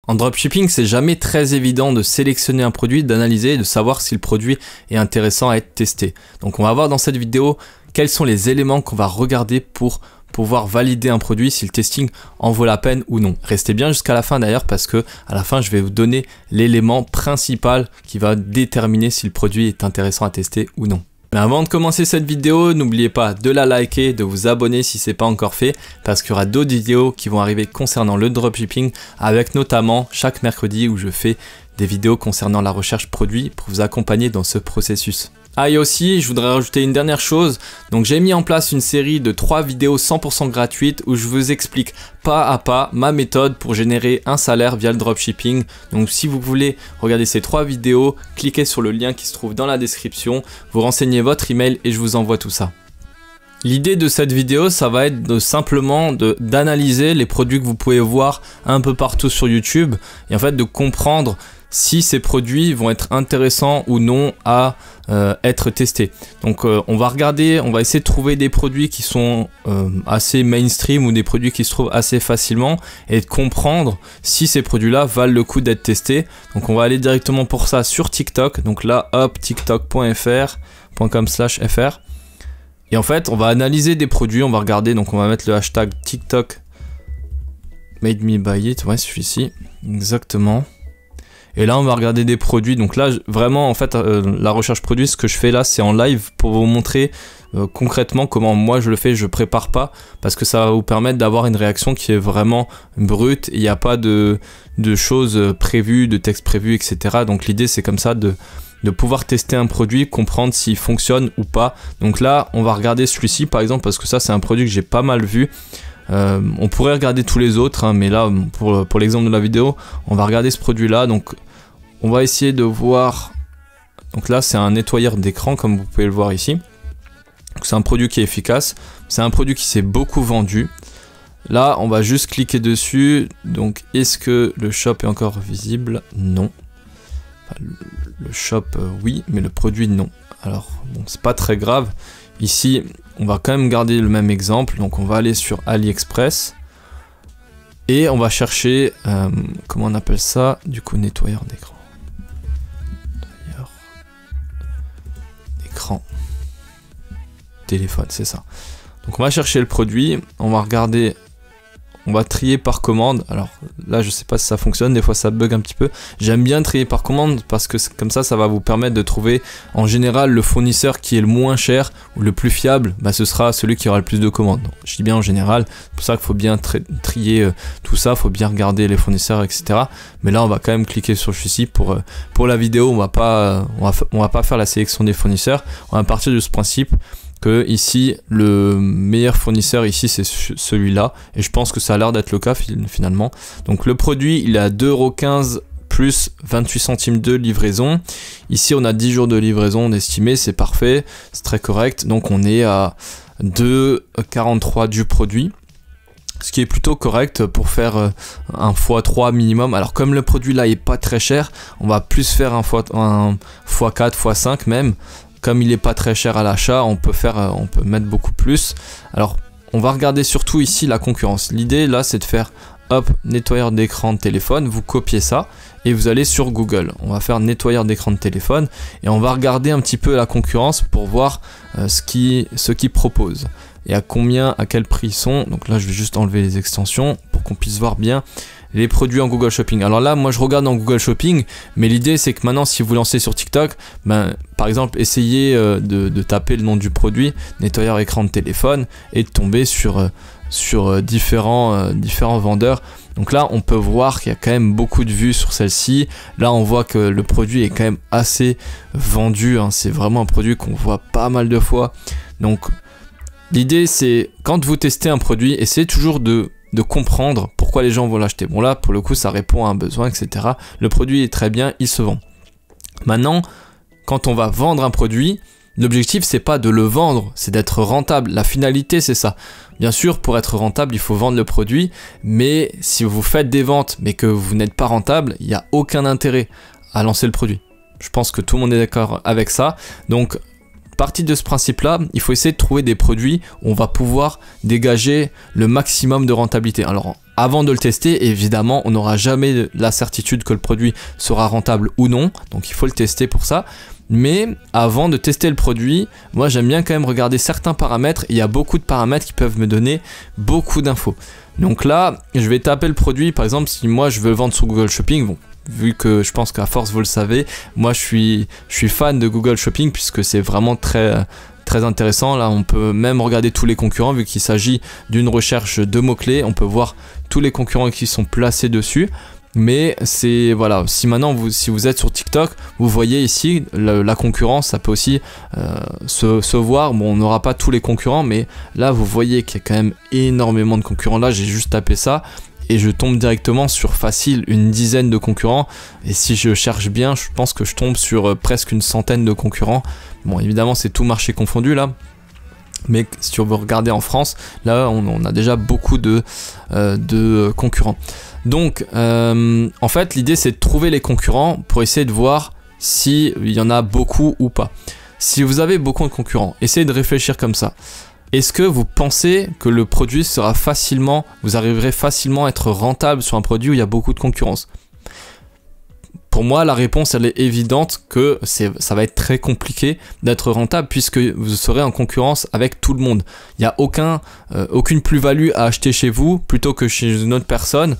En dropshipping, c'est jamais très évident de sélectionner un produit, d'analyser et de savoir si le produit est intéressant à être testé. Donc on va voir dans cette vidéo quels sont les éléments qu'on va regarder pour pouvoir valider un produit, si le testing en vaut la peine ou non. Restez bien jusqu'à la fin d'ailleurs parce que à la fin je vais vous donner l'élément principal qui va déterminer si le produit est intéressant à tester ou non. Mais avant de commencer cette vidéo, n'oubliez pas de la liker, de vous abonner si ce n'est pas encore fait, parce qu'il y aura d'autres vidéos qui vont arriver concernant le dropshipping, avec notamment chaque mercredi où je fais des vidéos concernant la recherche produit pour vous accompagner dans ce processus. Ah, et aussi, je voudrais rajouter une dernière chose. Donc j'ai mis en place une série de 3 vidéos 100% gratuites où je vous explique pas à pas ma méthode pour générer un salaire via le dropshipping. Donc si vous voulez regarder ces 3 vidéos, cliquez sur le lien qui se trouve dans la description, vous renseignez votre email et je vous envoie tout ça. L'idée de cette vidéo, ça va être simplement d'analyser les produits que vous pouvez voir un peu partout sur YouTube et en fait de comprendre si ces produits vont être intéressants ou non à être testés. Donc on va regarder, on va essayer de trouver des produits qui sont assez mainstream ou des produits qui se trouvent assez facilement et de comprendre si ces produits-là valent le coup d'être testés. Donc on va aller directement pour ça sur TikTok. Donc là, hop, tiktok.com/fr. Et en fait, on va analyser des produits, on va regarder, donc on va mettre le hashtag TikTok made me buy it, ouais, celui-ci, exactement. Et là, on va regarder des produits. Donc là, vraiment, en fait, la recherche produit, ce que je fais là, c'est en live pour vous montrer concrètement comment moi je le fais. Je prépare pas parce que ça va vous permettre d'avoir une réaction qui est vraiment brute. Il n'y a pas de choses prévues, de textes prévus, etc. Donc l'idée, c'est comme ça de pouvoir tester un produit, comprendre s'il fonctionne ou pas. Donc là, on va regarder celui-ci, par exemple, parce que ça, c'est un produit que j'ai pas mal vu. On pourrait regarder tous les autres, hein, mais là, pour l'exemple de la vidéo, on va regarder ce produit-là. Donc, on va essayer de voir. Donc là, c'est un nettoyeur d'écran, comme vous pouvez le voir ici. C'est un produit qui est efficace. C'est un produit qui s'est beaucoup vendu. Là, on va juste cliquer dessus. Donc, est-ce que le shop est encore visible? Non. Enfin, le shop, oui, mais le produit, non. Alors, bon, c'est pas très grave. Ici, on va quand même garder le même exemple. Donc, on va aller sur AliExpress. Et on va chercher, comment on appelle ça? Du coup, nettoyeur d'écran. Nettoyeur d'écran. Téléphone, c'est ça. Donc, on va chercher le produit. On va regarder. On va trier par commande. Alors là, je sais pas si ça fonctionne. Des fois, ça bug un petit peu. J'aime bien trier par commande parce que comme ça va vous permettre de trouver en général le fournisseur qui est le moins cher ou le plus fiable. Bah, ce sera celui qui aura le plus de commandes. Donc, je dis bien en général. C'est pour ça qu'il faut bien trier tout ça. Il faut bien regarder les fournisseurs, etc. Mais là, on va quand même cliquer sur celui-ci pour la vidéo. On va pas faire la sélection des fournisseurs. On va partir de ce principe que ici le meilleur fournisseur ici c'est celui-là et je pense que ça a l'air d'être le cas finalement. Donc le produit il est à 2,15 € plus 28 centimes de livraison. Ici on a 10 jours de livraison estimé, c'est parfait, c'est très correct. Donc on est à 2,43 € du produit, ce qui est plutôt correct pour faire un x3 minimum. Alors comme le produit là est pas très cher, on va plus faire un x4, x5 même. Comme il n'est pas très cher à l'achat, on peut mettre beaucoup plus. Alors, on va regarder surtout ici la concurrence. L'idée là, c'est de faire hop, nettoyeur d'écran de téléphone. Vous copiez ça et vous allez sur Google. On va faire nettoyeur d'écran de téléphone et on va regarder un petit peu la concurrence pour voir ce qu'ils proposent et à quel prix ils sont. Donc là, je vais juste enlever les extensions pour qu'on puisse voir bien les produits en Google Shopping. Alors là, moi je regarde en Google Shopping, mais l'idée c'est que maintenant si vous lancez sur TikTok, par exemple, essayez de taper le nom du produit, nettoyeur écran de téléphone, et de tomber sur différents vendeurs. Donc là, on peut voir qu'il y a quand même beaucoup de vues sur celle-ci. Là, on voit que le produit est quand même assez vendu, hein. C'est vraiment un produit qu'on voit pas mal de fois. Donc l'idée c'est, quand vous testez un produit, essayez toujours de comprendre pourquoi les gens vont l'acheter. Bon là, pour le coup, ça répond à un besoin, etc. Le produit est très bien, il se vend. Maintenant, quand on va vendre un produit, l'objectif, c'est pas de le vendre, c'est d'être rentable. La finalité, c'est ça. Bien sûr, pour être rentable, il faut vendre le produit, mais si vous faites des ventes, mais que vous n'êtes pas rentable, il n'y a aucun intérêt à lancer le produit. Je pense que tout le monde est d'accord avec ça. Donc, partir de ce principe-là, il faut essayer de trouver des produits où on va pouvoir dégager le maximum de rentabilité. Alors, avant de le tester, évidemment, on n'aura jamais la certitude que le produit sera rentable ou non, donc il faut le tester pour ça. Mais avant de tester le produit, moi j'aime bien quand même regarder certains paramètres. Il y a beaucoup de paramètres qui peuvent me donner beaucoup d'infos. Donc là, je vais taper le produit. Par exemple, si moi je veux le vendre sur Google Shopping, bon, vu que je pense qu'à force vous le savez, moi je suis fan de Google Shopping puisque c'est vraiment très intéressant. Là, on peut même regarder tous les concurrents vu qu'il s'agit d'une recherche de mots-clés. On peut voir tous les concurrents qui sont placés dessus. Mais c'est voilà, si maintenant si vous êtes sur TikTok, vous voyez ici la concurrence, ça peut aussi se voir. Bon, on n'aura pas tous les concurrents, mais là vous voyez qu'il y a quand même énormément de concurrents. Là, j'ai juste tapé ça et je tombe directement sur facile une dizaine de concurrents. Et si je cherche bien, je pense que je tombe sur presque une centaine de concurrents. Bon, évidemment, c'est tout marché confondu là. Mais si on veut regarder en France, là on a déjà beaucoup de concurrents. Donc en fait l'idée c'est de trouver les concurrents pour essayer de voir s'il y en a beaucoup ou pas. Si vous avez beaucoup de concurrents, essayez de réfléchir comme ça. Est-ce que vous pensez que le produit sera facilement, vous arriverez facilement à être rentable sur un produit où il y a beaucoup de concurrence? Pour moi, la réponse, elle est évidente que ça va être très compliqué d'être rentable puisque vous serez en concurrence avec tout le monde. Il n'y a aucune plus-value à acheter chez vous plutôt que chez une autre personne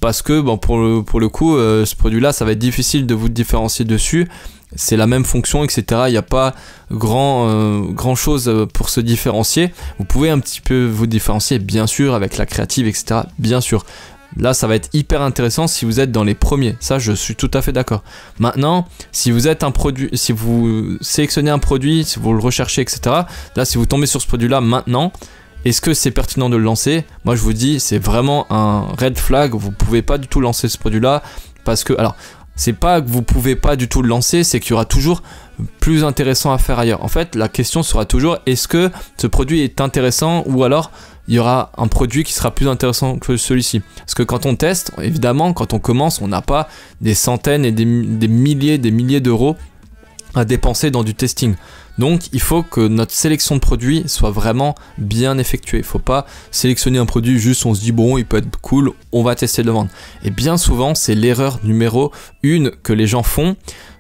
parce que bon, pour le coup, ce produit-là, ça va être difficile de vous différencier dessus. C'est la même fonction, etc. Il n'y a pas grand chose pour se différencier. Vous pouvez un petit peu vous différencier, bien sûr, avec la créative, etc. Bien sûr. Là, ça va être hyper intéressant si vous êtes dans les premiers. Ça, je suis tout à fait d'accord. Maintenant, si vous êtes un produit, si vous sélectionnez un produit, si vous le recherchez, etc. Là, si vous tombez sur ce produit-là maintenant, est-ce que c'est pertinent de le lancer? Moi, je vous dis, c'est vraiment un red flag. Vous pouvez pas du tout lancer ce produit-là parce que, alors, c'est pas que vous pouvez pas du tout le lancer, c'est qu'il y aura toujours plus intéressant à faire ailleurs. En fait, la question sera toujours, est-ce que ce produit est intéressant ou alors il y aura un produit qui sera plus intéressant que celui-ci. Parce que quand on teste, évidemment, quand on commence, on n'a pas des centaines et des milliers d'euros à dépenser dans du testing. Donc, il faut que notre sélection de produits soit vraiment bien effectuée. Il ne faut pas sélectionner un produit juste on se dit bon, il peut être cool, on va tester de le vendre. Et bien souvent, c'est l'erreur numéro 1 que les gens font.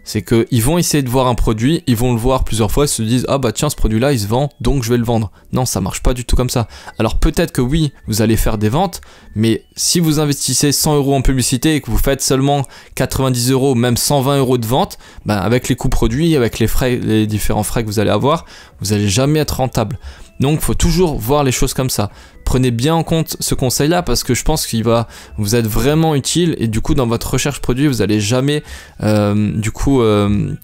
C'est qu'ils vont essayer de voir un produit, ils vont le voir plusieurs fois, ils se disent « Ah bah tiens, ce produit-là, il se vend, donc je vais le vendre. » Non, ça marche pas du tout comme ça. Alors peut-être que oui, vous allez faire des ventes, mais si vous investissez 100 € en publicité et que vous faites seulement 90 €, même 120 € de vente, ben avec les coûts produits, avec les frais, les différents frais que vous allez avoir, vous n'allez jamais être rentable. Donc, il faut toujours voir les choses comme ça. Prenez bien en compte ce conseil-là parce que je pense qu'il va vous être vraiment utile et du coup, dans votre recherche produit, vous n'allez jamais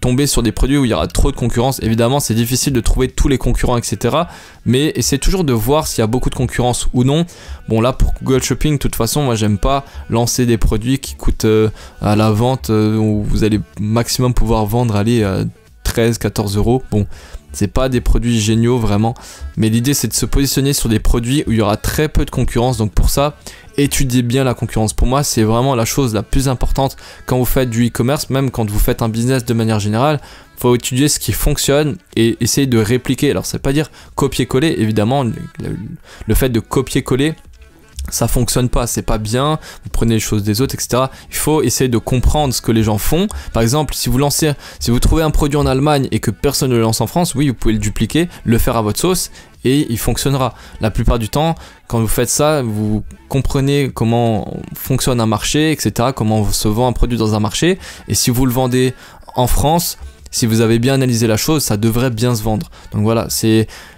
tomber sur des produits où il y aura trop de concurrence. Évidemment, c'est difficile de trouver tous les concurrents, etc. Mais essayez toujours de voir s'il y a beaucoup de concurrence ou non. Bon, là, pour Google Shopping, de toute façon, moi, j'aime pas lancer des produits qui coûtent à la vente où vous allez maximum pouvoir vendre, aller à 13-14 €. Bon. C'est pas des produits géniaux vraiment, mais l'idée c'est de se positionner sur des produits où il y aura très peu de concurrence. Donc pour ça, étudiez bien la concurrence. Pour moi, c'est vraiment la chose la plus importante quand vous faites du e-commerce, même quand vous faites un business de manière générale. Il faut étudier ce qui fonctionne et essayer de répliquer. Alors ça veut pas dire copier-coller, évidemment, le fait de copier-coller, ça fonctionne pas, c'est pas bien, vous prenez les choses des autres, etc. Il faut essayer de comprendre ce que les gens font. Par exemple, si vous trouvez un produit en Allemagne et que personne ne le lance en France, oui, vous pouvez le dupliquer, le faire à votre sauce et il fonctionnera. La plupart du temps, quand vous faites ça, vous comprenez comment fonctionne un marché, etc., comment se vend un produit dans un marché. Et si vous le vendez en France, si vous avez bien analysé la chose, ça devrait bien se vendre. Donc voilà,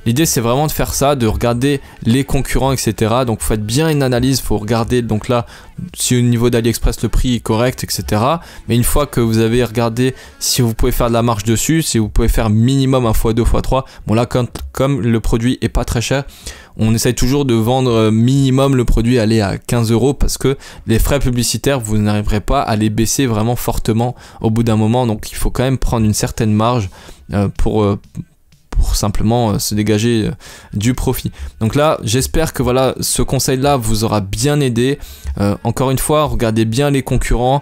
l'idée c'est vraiment de faire ça, de regarder les concurrents, etc. Donc vous faites bien une analyse, il faut regarder donc là si au niveau d'AliExpress le prix est correct, etc. Mais une fois que vous avez regardé si vous pouvez faire de la marge dessus, si vous pouvez faire minimum un x2, x3, bon là comme le produit est pas très cher, on essaye toujours de vendre minimum le produit aller à 15 € parce que les frais publicitaires, vous n'arriverez pas à les baisser vraiment fortement au bout d'un moment. Donc il faut quand même prendre une certaine marge pour simplement se dégager du profit. Donc là, j'espère que voilà, ce conseil-là vous aura bien aidé. Encore une fois, regardez bien les concurrents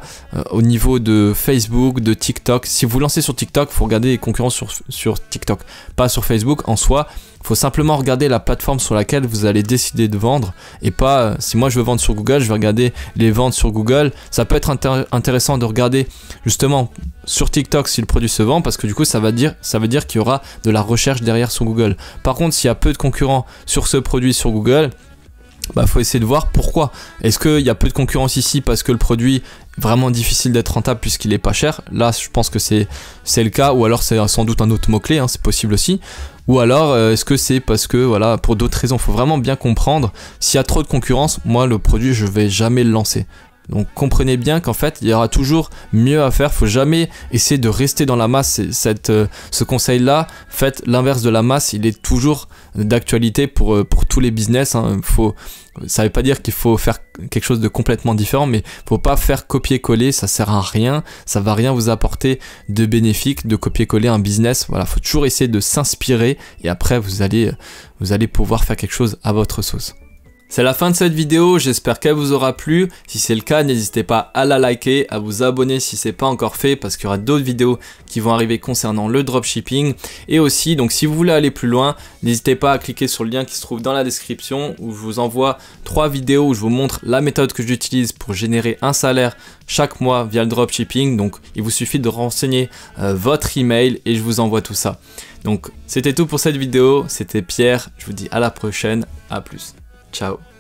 au niveau de Facebook, de TikTok. Si vous lancez sur TikTok, il faut regarder les concurrents sur TikTok, pas sur Facebook. En soi, il faut simplement regarder la plateforme sur laquelle vous allez décider de vendre et pas, si moi je veux vendre sur Google, je vais regarder les ventes sur Google. Ça peut être intéressant de regarder justement sur TikTok si le produit se vend, parce que du coup ça veut dire qu'il y aura de la recherche derrière sur Google. Par contre, s'il y a peu de concurrents sur ce produit sur Google, bah faut essayer de voir pourquoi. Est-ce qu'il y a peu de concurrence ici parce que le produit est vraiment difficile d'être rentable puisqu'il est pas cher? Là je pense que c'est le cas, ou alors c'est sans doute un autre mot-clé, hein, c'est possible aussi. Ou alors est-ce que c'est parce que voilà, pour d'autres raisons? Il faut vraiment bien comprendre. S'il y a trop de concurrence, moi le produit je vais jamais le lancer. Donc comprenez bien qu'en fait il y aura toujours mieux à faire. Faut jamais essayer de rester dans la masse. Ce conseil là, faites l'inverse de la masse, il est toujours d'actualité pour tous les business, hein. Ça veut pas dire qu'il faut faire quelque chose de complètement différent, mais faut pas faire copier-coller, ça sert à rien, ça va rien vous apporter de bénéfique de copier-coller un business. Voilà, faut toujours essayer de s'inspirer et après vous allez pouvoir faire quelque chose à votre sauce. C'est la fin de cette vidéo, j'espère qu'elle vous aura plu. Si c'est le cas, n'hésitez pas à la liker, à vous abonner si c'est pas encore fait, parce qu'il y aura d'autres vidéos qui vont arriver concernant le dropshipping. Et aussi, donc si vous voulez aller plus loin, n'hésitez pas à cliquer sur le lien qui se trouve dans la description, où je vous envoie 3 vidéos où je vous montre la méthode que j'utilise pour générer un salaire chaque mois via le dropshipping. Donc il vous suffit de renseigner votre email et je vous envoie tout ça. Donc c'était tout pour cette vidéo, c'était Pierre, je vous dis à la prochaine, à plus. Ciao.